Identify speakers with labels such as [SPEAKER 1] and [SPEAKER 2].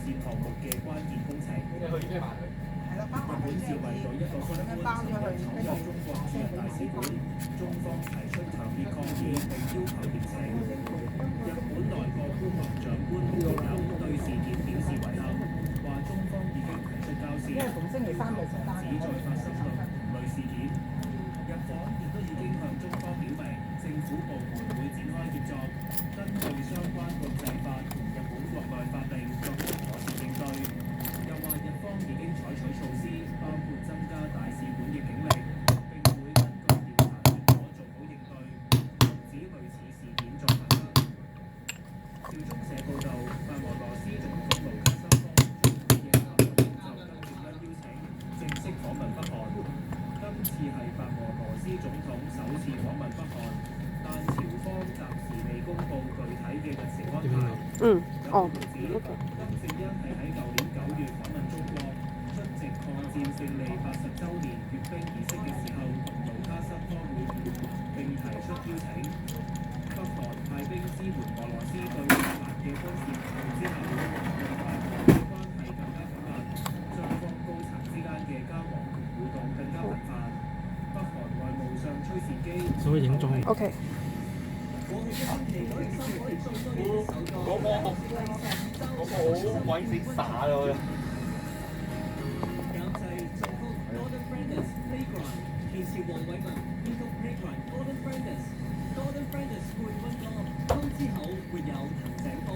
[SPEAKER 1] 線項目嘅關鍵工程。
[SPEAKER 2] 係啦，包
[SPEAKER 1] 日本自衛隊一個軍官
[SPEAKER 2] 包咗佢，
[SPEAKER 1] 闖入中國駐日大使館，中方提出強烈抗議並要求調停。日本內閣官房長官木原有對事件表示遺憾，話中方已經提出交涉，
[SPEAKER 2] 因為逢星期三就先單
[SPEAKER 1] 指再發生同類事件。日方亦都已經向中方表明，政府部門會展開協作，根據相關國際法同日本國內法令作出妥善應對。又話日方已經採取措施，包括增加大使館嘅警力，並會根據調查結果做好應對，防止類似事件再發生。朝中社報導，白俄羅斯總統盧卡申科將回應北韓領袖金正恩邀請，正式訪問北韓。今次係白俄羅斯總統首次訪問北韓，但朝方暫時未公布具體嘅日程安排。金正恩係喺舊年9月訪問中國，出席抗戰勝利80週年閱兵儀式嘅時候，同盧卡申科會面，並提出邀請。北韓派兵支援俄羅斯對烏克蘭嘅軍事行動之後，令白俄嘅關係更加緊密，雙方高層之間嘅交往同互動更加頻繁。北韓外務相崔善基
[SPEAKER 3] 所以影中。
[SPEAKER 4] OK。
[SPEAKER 3] 嗰個好鬼死灑咯！
[SPEAKER 1] 監製作曲 Gordon Francis Playground， 其次黃偉文編曲 Playground Gordon Francis 冠軍歌，湯之後沒有藤井風。